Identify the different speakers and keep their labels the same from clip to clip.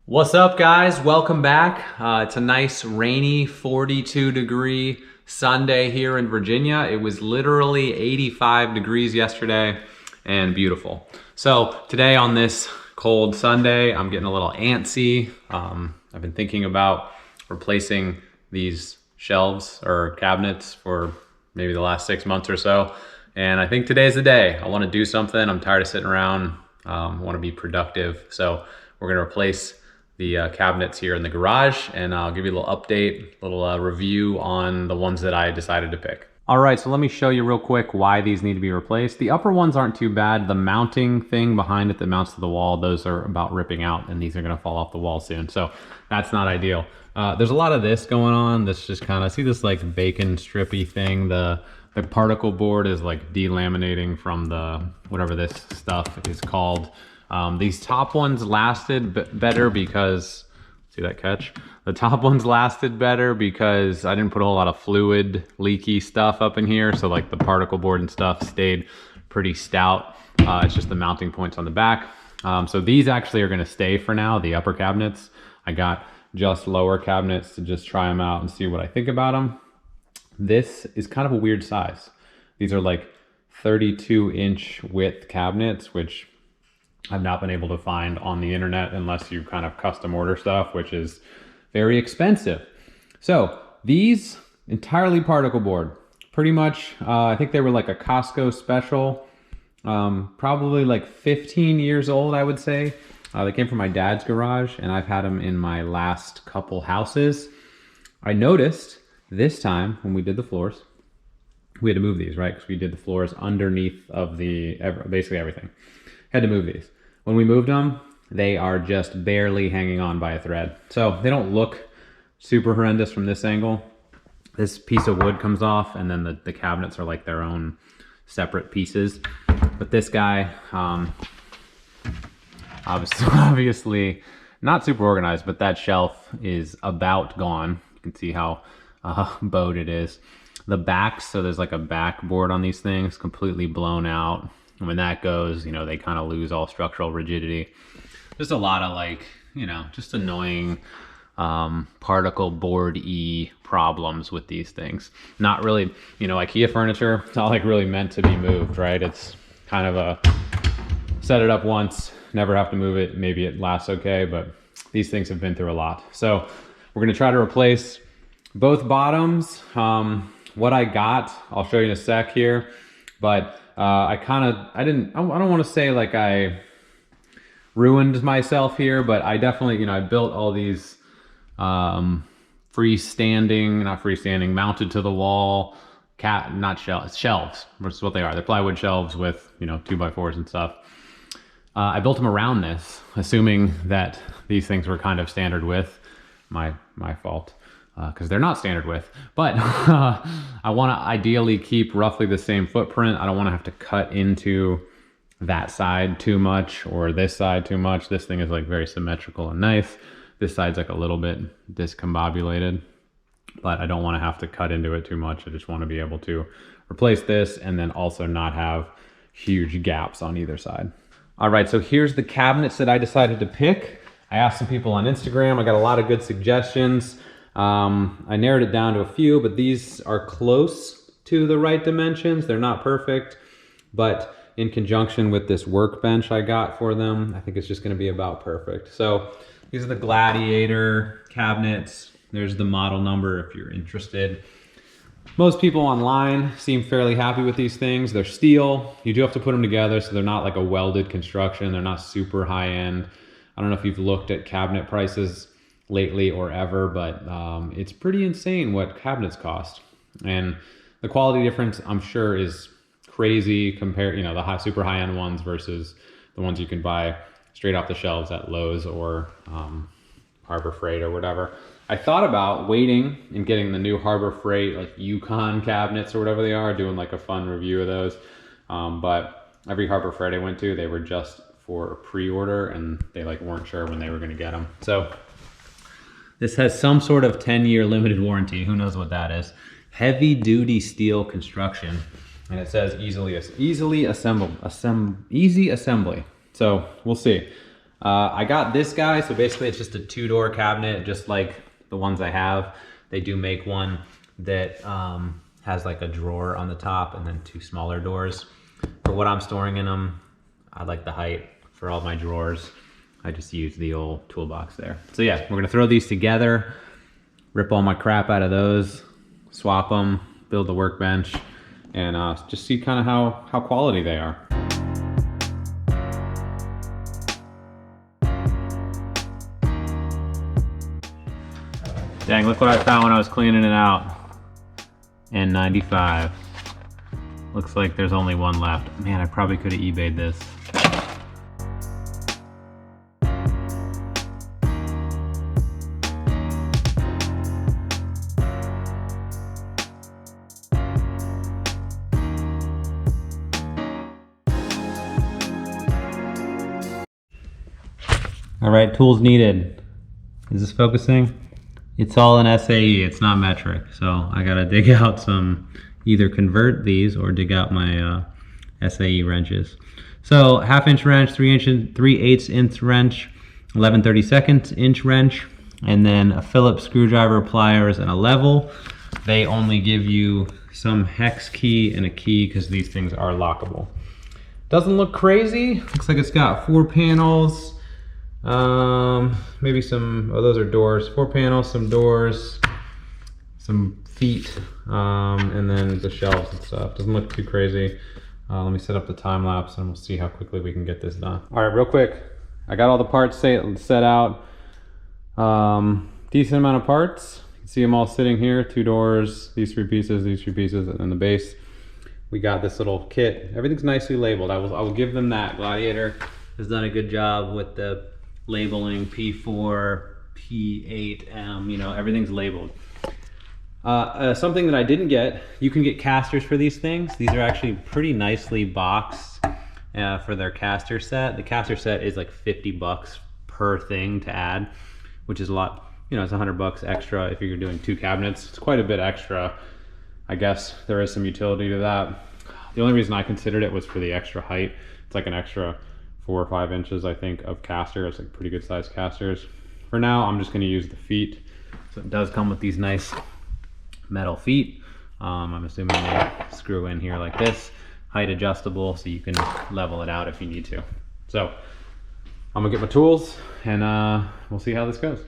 Speaker 1: What's up, guys? Welcome back. It's a nice rainy 42-degree Sunday here in Virginia. It was literally 85 degrees yesterday and beautiful. So today on this cold Sunday, I'm getting a little antsy. I've been thinking about replacing these shelves or cabinets for maybe the last 6 months or so. And I think today's the day. I want to do something. I'm tired of sitting around. I want to be productive. So we're going to replace the cabinets here in the garage, and I'll give you a little update, a little review on the ones that I decided to pick. All right, so let me show you real quick why these need to be replaced. The upper ones aren't too bad. The mounting thing behind it that mounts to the wall, those are about ripping out, and these are gonna fall off the wall soon, so that's not ideal. There's a lot of this going on. This just kind of, see this like bacon strippy thing? The particle board is like delaminating from the, whatever this stuff is called. These top ones lasted better because, see that catch? The top ones lasted better because I didn't put a whole lot of fluid leaky stuff up in here. So like the particle board and stuff stayed pretty stout. It's just the mounting points on the back. So these actually are gonna stay for now, the upper cabinets. I got just lower cabinets to just try them out and see what I think about them. This is kind of a weird size. These are like 32-inch width cabinets, which I've not been able to find on the internet unless you kind of custom order stuff, which is very expensive. So these entirely particle board, pretty much, I think they were like a Costco special, probably like 15 years old, I would say. They came from my dad's garage, and I've had them in my last couple houses. I noticed this time when we did the floors, we had to move these, right? Because we did the floors underneath of basically everything. Had to move these. When we moved them, they are just barely hanging on by a thread. So they don't look super horrendous from this angle. This piece of wood comes off, and then the cabinets are like their own separate pieces. But this guy, obviously not super organized, but that shelf is about gone. You can see how bowed it is. The backs, so there's like a backboard on these things, completely blown out. And when that goes, you know, they kind of lose all structural rigidity. Just a lot of like, you know, just annoying particle board-y problems with these things. Not really, you know, IKEA furniture, it's not like really meant to be moved, right? It's kind of a set it up once, never have to move it. Maybe it lasts okay, but these things have been through a lot. So we're gonna try to replace both bottoms. What I got, I'll show you in a sec here, but I don't want to say like I ruined myself here, but I definitely, you know, I built all these not freestanding, mounted to the wall, shelves, which is what they are. They're plywood shelves with, you know, 2x4s and stuff. I built them around this, assuming that these things were kind of standard width. My fault. Because they're not standard width, but I want to ideally keep roughly the same footprint. I don't want to have to cut into that side too much or this side too much. This thing is like very symmetrical and nice. This side's like a little bit discombobulated, but I don't want to have to cut into it too much. I just want to be able to replace this and then also not have huge gaps on either side. All right, so here's the cabinets that I decided to pick. I asked some people on Instagram. I got a lot of good suggestions. I narrowed it down to a few, but these are close to the right dimensions. They're not perfect, but in conjunction with this workbench I got for them, I think it's just gonna be about perfect. So these are the Gladiator cabinets. There's the model number if you're interested. Most people online seem fairly happy with these things. They're steel. You do have to put them together, so they're not like a welded construction. They're not super high end. I don't know if you've looked at cabinet prices lately or ever, but it's pretty insane what cabinets cost, and the quality difference I'm sure is crazy compared, you know, the super high end ones versus the ones you can buy straight off the shelves at Lowe's or Harbor Freight or whatever. I thought about waiting and getting the new Harbor Freight like Yukon cabinets or whatever they are, doing like a fun review of those, but every Harbor Freight I went to, they were just for a pre-order and they like weren't sure when they were going to get them. So this has some sort of 10-year limited warranty. Who knows what that is? Heavy duty steel construction. And it says easy assembly. So we'll see. I got this guy, so basically it's just a 2-door cabinet, just like the ones I have. They do make one that has like a drawer on the top and then 2 smaller doors. For what I'm storing in them, I like the height for all my drawers. I just use the old toolbox there. So yeah, we're gonna throw these together, rip all my crap out of those, swap them, build the workbench, and just see kind of how quality they are. Dang, look what I found when I was cleaning it out. N95. Looks like there's only one left. Man, I probably could have eBayed this. All right, tools needed. Is this focusing? It's all in SAE, it's not metric. So I gotta dig out some, either convert these or dig out my SAE wrenches. So 1/2 inch wrench, 3/8 inch wrench, 11/32 inch wrench, and then a Phillips screwdriver, pliers, and a level. They only give you some hex key and a key because these things are lockable. Doesn't look crazy. Looks like it's got 4 panels. Maybe some, oh, those are doors. 4 panels, some doors, some feet, and then the shelves and stuff. Doesn't look too crazy. Let me set up the time lapse and we'll see how quickly we can get this done. All right, real quick. I got all the parts set out. Decent amount of parts. You can see them all sitting here. 2 doors, these 3 pieces, and then the base. We got this little kit. Everything's nicely labeled. I will give them that. Gladiator has done a good job with the labeling, P4, P8, you know, everything's labeled. Something that I didn't get, you can get casters for these things. These are actually pretty nicely boxed for their caster set. The caster set is like 50 bucks per thing to add, which is a lot, you know, it's 100 bucks extra if you're doing 2 cabinets. It's quite a bit extra. I guess there is some utility to that. The only reason I considered it was for the extra height. It's like an extra 4 or 5 inches, I think, of caster. It's like pretty good sized casters. For now, I'm just gonna use the feet. So it does come with these nice metal feet. I'm assuming they screw in here like this, height adjustable, so you can level it out if you need to. So I'm gonna get my tools and we'll see how this goes.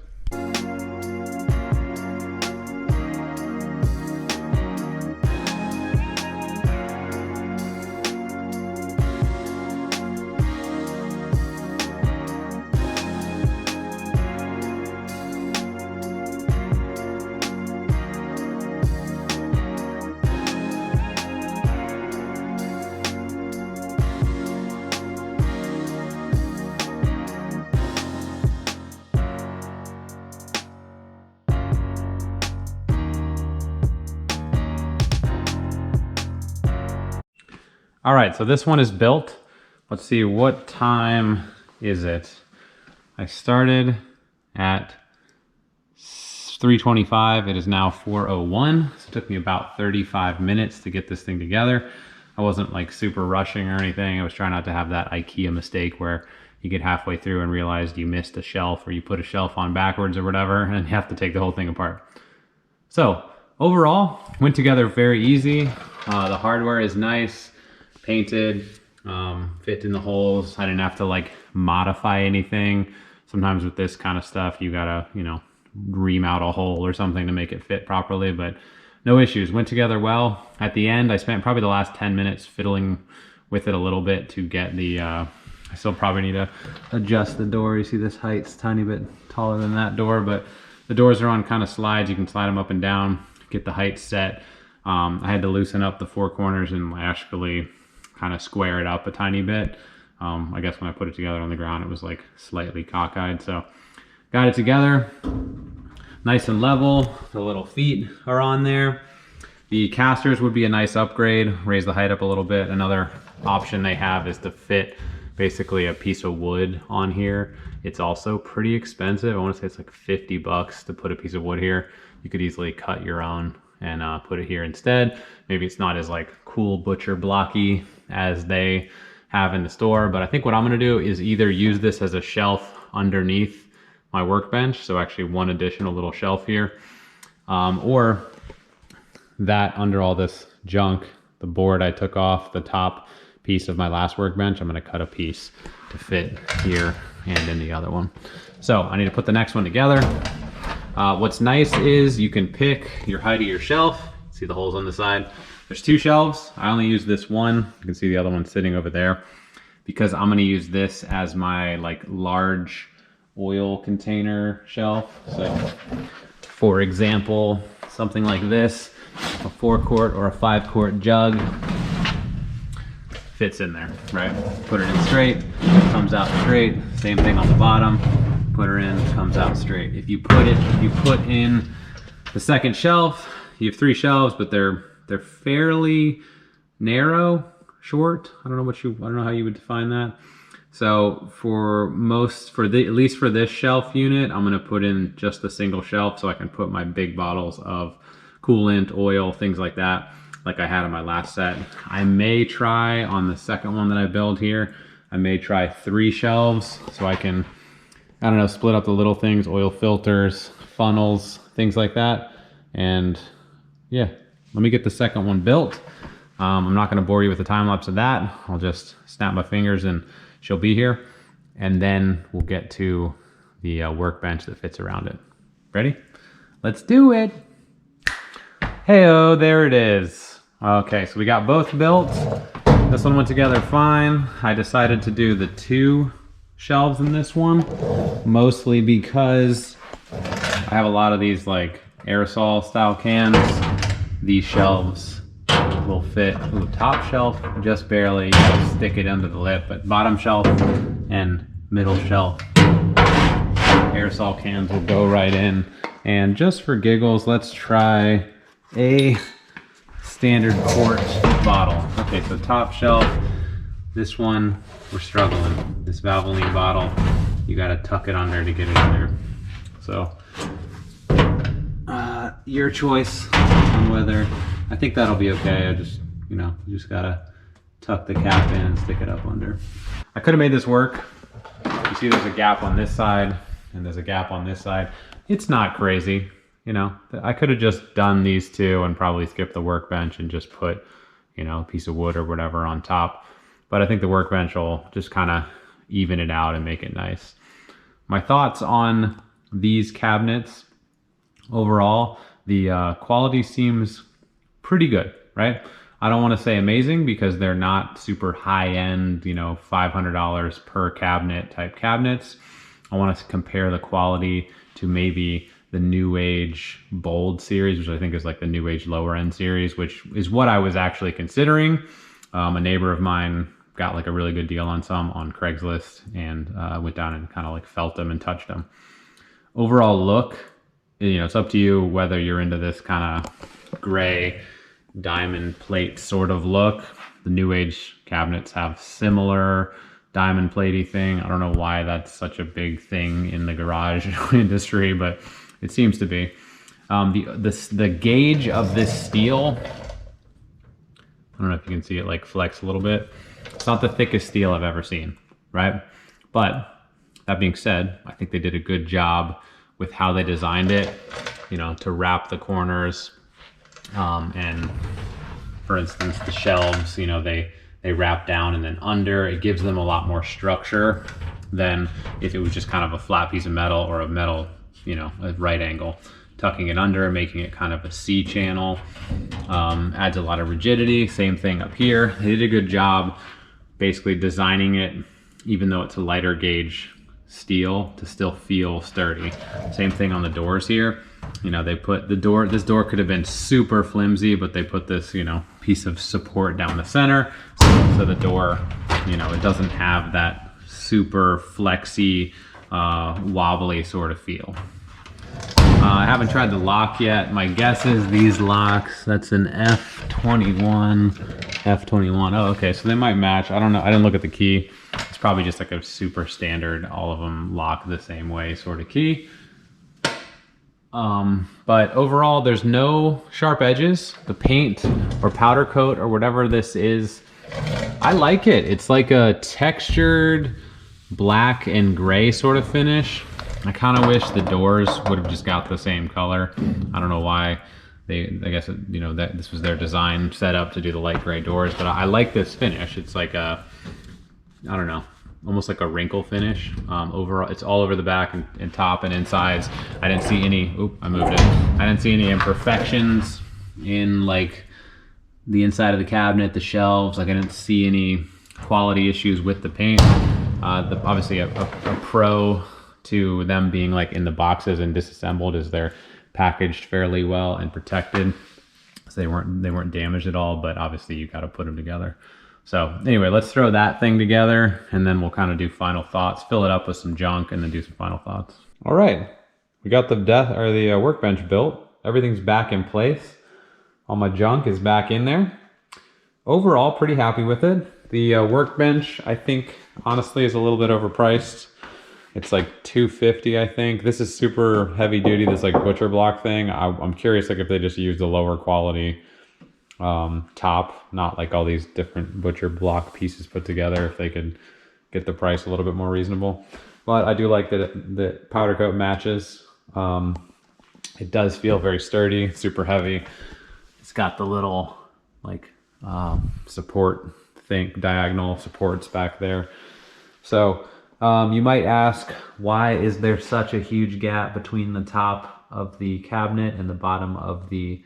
Speaker 1: All right, so this one is built. Let's see, what time is it? I started at 3:25. It is now 4:01. So it took me about 35 minutes to get this thing together. I wasn't like super rushing or anything. I was trying not to have that IKEA mistake where you get halfway through and realized you missed a shelf or you put a shelf on backwards or whatever and you have to take the whole thing apart. So overall, went together very easy. The hardware is nice. Painted, fit in the holes. I didn't have to like modify anything. Sometimes with this kind of stuff, you gotta, you know, ream out a hole or something to make it fit properly, but no issues. Went together well. At the end, I spent probably the last 10 minutes fiddling with it a little bit to get the, I still probably need to adjust the door. You see this height's a tiny bit taller than that door, but the doors are on kind of slides. You can slide them up and down, get the height set. I had to loosen up the 4 corners and actually kind of square it up a tiny bit. I guess when I put it together on the ground, it was like slightly cockeyed. So got it together, nice and level. The little feet are on there. The casters would be a nice upgrade, raise the height up a little bit. Another option they have is to fit basically a piece of wood on here. It's also pretty expensive. I want to say it's like 50 bucks to put a piece of wood here. You could easily cut your own and put it here instead. Maybe it's not as like cool butcher blocky as they have in the store. But I think what I'm gonna do is either use this as a shelf underneath my workbench, so actually one additional little shelf here, or that under all this junk, the board I took off the top piece of my last workbench, I'm gonna cut a piece to fit here and in the other one. So I need to put the next one together. What's nice is you can pick your height of your shelf. See the holes on the side? There's 2 shelves. I only use this one. You can see the other one sitting over there because I'm gonna use this as my like large oil container shelf. So for example, something like this, a 4-quart or a 5-quart jug fits in there, right? Put it in straight, comes out straight. Same thing on the bottom. Put her in, comes out straight. If you put in the second shelf, you have 3 shelves, but they're fairly narrow, short. I don't know how you would define that. So at least for this shelf unit, I'm gonna put in just a single shelf so I can put my big bottles of coolant, oil, things like that, like I had on my last set. I may try on the second one that I build here, I may try 3 shelves so I can, I don't know, split up the little things, oil filters, funnels, things like that. And yeah, let me get the second one built. I'm not gonna bore you with the time lapse of that. I'll just snap my fingers and she'll be here. And then we'll get to the workbench that fits around it. Ready? Let's do it. Hey-oh, there it is. Okay, so we got both built. This one went together fine. I decided to do the 2 shelves in this one, mostly because I have a lot of these like aerosol style cans. These shelves will fit. Ooh, top shelf just barely, you gotta stick it under the lip, but bottom shelf and middle shelf aerosol cans will go right in. And just for giggles, let's try a standard quart bottle. Okay, so top shelf, this one we're struggling. This Valvoline bottle, you gotta tuck it under to get it in there. So your choice on whether, I think that'll be okay. I just, you just gotta tuck the cap in and stick it up under. I could have made this work. You see there's a gap on this side and there's a gap on this side. It's not crazy, I could have just done these 2 and probably skipped the workbench and just put, a piece of wood or whatever on top. But I think the workbench will just kind of even it out and make it nice. My thoughts on these cabinets overall, the quality seems pretty good, right? I don't want to say amazing because they're not super high-end, $500 per cabinet type cabinets. I want to compare the quality to maybe the New Age Bold series, which I think is like the New Age lower end series, which is what I was actually considering. A neighbor of mine got like a really good deal on some on Craigslist and went down and kind of like felt them and touched them. Overall look, it's up to you whether you're into this kind of gray diamond plate sort of look. The New Age cabinets have similar diamond platey thing. I don't know why that's such a big thing in the garage industry, but it seems to be. The gauge of this steel, I don't know if you can see it like flex a little bit. It's not the thickest steel I've ever seen, right? But that being said, I think they did a good job with how they designed it, to wrap the corners. And for instance, the shelves, they wrap down and then under. It gives them a lot more structure than if it was just kind of a flat piece of metal or a metal, a right angle. Tucking it under, making it kind of a C channel, adds a lot of rigidity. Same thing up here. They did a good job basically designing it, even though it's a lighter gauge steel, to still feel sturdy. Same thing on the doors here. They put this door could have been super flimsy, but they put this, piece of support down the center. So the door, it doesn't have that super flexy, wobbly sort of feel. I haven't tried the lock yet. My guess is these locks, that's an F21, F21. Oh, okay, so they might match. I don't know, I didn't look at the key. It's probably just like a super standard, all of them lock the same way sort of key. But overall, there's no sharp edges. The paint or powder coat or whatever this is I like it. It's like a textured black and gray sort of finish. I kind of wish the doors would have just got the same color. I don't know why I guess, you know, that this was their design setup to do the light gray doors, but I like this finish. It's like a, I don't know, almost like a wrinkle finish. Overall, it's all over the back and top and insides. I didn't see any, I moved it. I didn't see any imperfections in like the inside of the cabinet, the shelves. Like I didn't see any quality issues with the paint. Obviously a pro to them being like in the boxes and disassembled is they're packaged fairly well and protected. So they weren't damaged at all, but obviously you got to put them together. So anyway, let's throw that thing together and then we'll kind of do final thoughts, fill it up with some junk and then do some final thoughts. All right, we got the workbench built. Everything's back in place. All my junk is back in there. Overall, pretty happy with it. The workbench, I think, honestly, is a little bit overpriced. It's like $250, I think. This is super heavy duty, this like butcher block thing. I'm curious like if they just used a lower quality top, not like all these different butcher block pieces put together, if they could get the price a little bit more reasonable. But I do like that the powder coat matches. It does feel very sturdy, super heavy. It's got the little like support thing, diagonal supports back there. So you might ask, why is there such a huge gap between the top of the cabinet and the bottom of the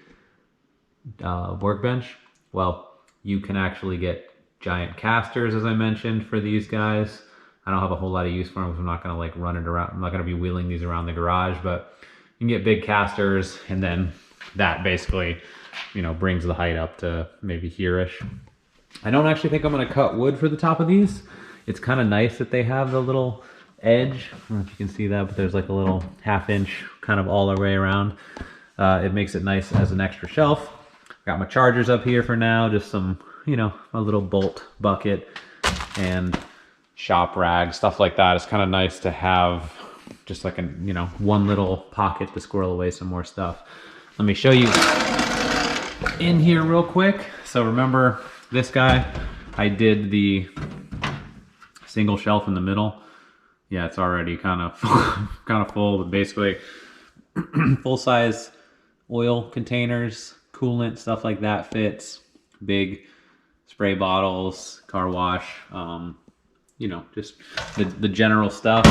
Speaker 1: workbench? Well, you can actually get giant casters, as I mentioned, for these guys. I don't have a whole lot of use for them because I'm not going to like run it around. I'm not going to be wheeling these around the garage, but you can get big casters, and then that basically, you know, brings the height up to maybe here-ish. I don't actually think I'm going to cut wood for the top of these. It's kind of nice that they have the little edge. I don't know if you can see that, but there's like a little half-inch kind of all the way around. It makes it nice as an extra shelf. Got my chargers up here for now, just some, you know, a little bolt bucket and shop rag, stuff like that. It's kind of nice to have just like a, you know, one little pocket to squirrel away some more stuff. Let me show you in here real quick. So remember this guy, I did the single shelf in the middle. Yeah, it's already kind of full, but basically full size oil containers, coolant, stuff like that fits. Big spray bottles, car wash, you know, just the general stuff.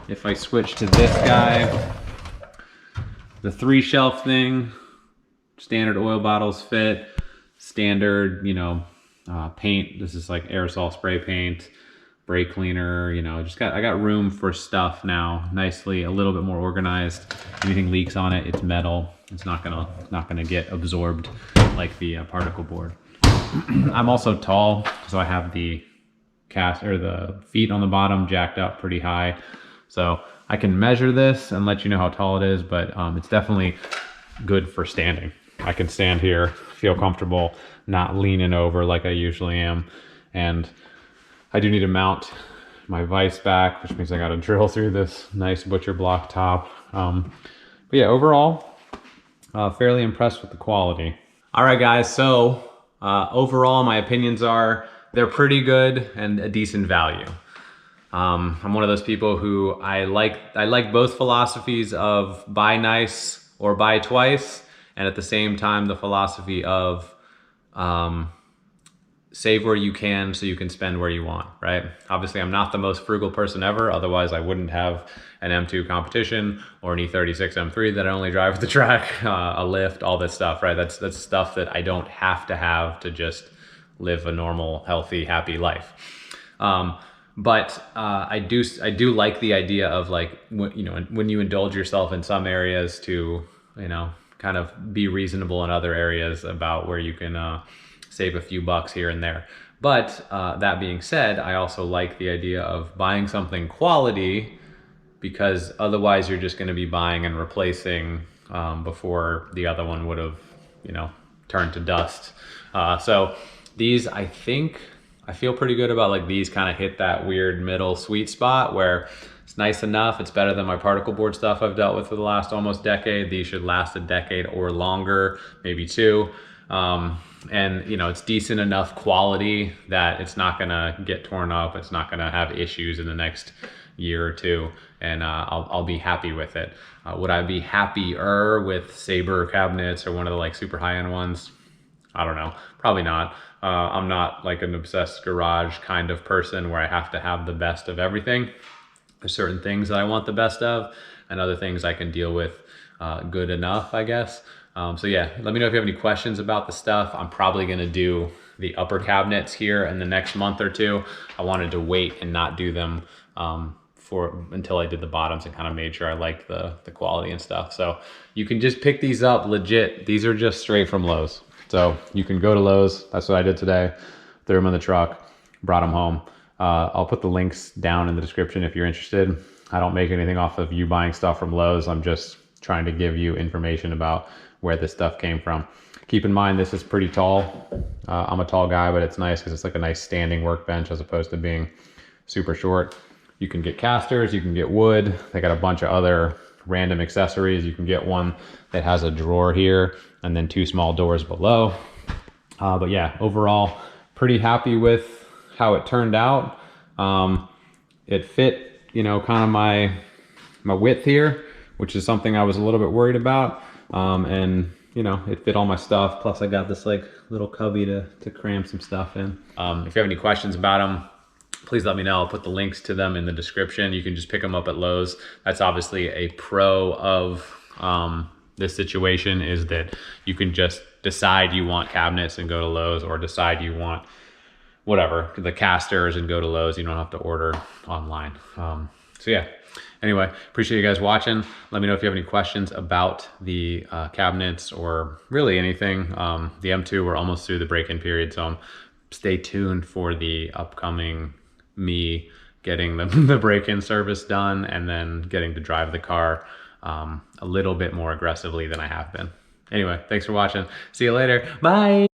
Speaker 1: If I switch to this guy, the 3-shelf thing, standard oil bottles fit, standard, you know, paint. This is like aerosol spray paint, brake cleaner, you know, I got room for stuff now, nicely, a little bit more organized. Anything leaks on it, it's metal. It's not gonna get absorbed like the particle board. I'm also tall, so I have the the feet on the bottom jacked up pretty high. So I can measure this and let you know how tall it is, but it's definitely good for standing. I can stand here, feel comfortable, not leaning over like I usually am. And I do need to mount my vise back, which means I got to drill through this nice butcher block top. But yeah, overall, fairly impressed with the quality. All right, guys. So overall, my opinions are they're pretty good and a decent value. I'm one of those people who I like both philosophies of buy nice or buy twice, and at the same time the philosophy of save where you can so you can spend where you want, right? Obviously, I'm not the most frugal person ever. Otherwise, I wouldn't have an M2 competition or an E36 M3 that I only drive with the track, a lift, all this stuff, right? That's stuff that I don't have to just live a normal, healthy, happy life. But I do like the idea of like, you know, when you indulge yourself in some areas to, you know, kind of be reasonable in other areas about where you can save a few bucks here and there. But that being said, I also like the idea of buying something quality, because otherwise you're just going to be buying and replacing before the other one would have, you know, turned to dust. So these, I feel pretty good about, like, these kind of hit that weird middle sweet spot where it's nice enough. It's better than my particle board stuff I've dealt with for the last almost decade. These should last a decade or longer, maybe 2. And you know, it's decent enough quality that it's not gonna get torn up. It's not gonna have issues in the next year or two, and I'll be happy with it. Would I be happier with Sabre cabinets or one of the like super high-end ones? I don't know, probably not. I'm not like an obsessed garage kind of person where I have to have the best of everything. There's certain things that I want the best of, and other things I can deal with good enough, I guess. So yeah, let me know if you have any questions about the stuff. I'm probably gonna do the upper cabinets here in the next month or two. I wanted to wait and not do them until I did the bottoms and kind of made sure I liked the quality and stuff. So you can just pick these up legit. These are just straight from Lowe's. So you can go to Lowe's. That's what I did today. Threw them in the truck, brought them home. I'll put the links down in the description if you're interested. I don't make anything off of you buying stuff from Lowe's. I'm just trying to give you information about where this stuff came from. Keep in mind, this is pretty tall. I'm a tall guy, but it's nice because it's like a nice standing workbench as opposed to being super short. You can get casters, you can get wood. They got a bunch of other random accessories. You can get one that has a drawer here and then 2 small doors below. But yeah, overall, pretty happy with how it turned out. It fit, you know, kind of my width here, which is something I was a little bit worried about. And you know, it fit all my stuff. Plus I got this like little cubby to cram some stuff in. If you have any questions about them, please let me know. I'll put the links to them in the description. You can just pick them up at Lowe's. That's obviously a pro of this situation, is that you can just decide you want cabinets and go to Lowe's, or decide you want whatever, the casters, and go to Lowe's. You don't have to order online. So yeah, anyway, appreciate you guys watching. Let me know if you have any questions about the cabinets or really anything. The M2, we're almost through the break-in period, so stay tuned for the upcoming me getting the break-in service done and then getting to drive the car a little bit more aggressively than I have been. Anyway, thanks for watching. See you later. Bye.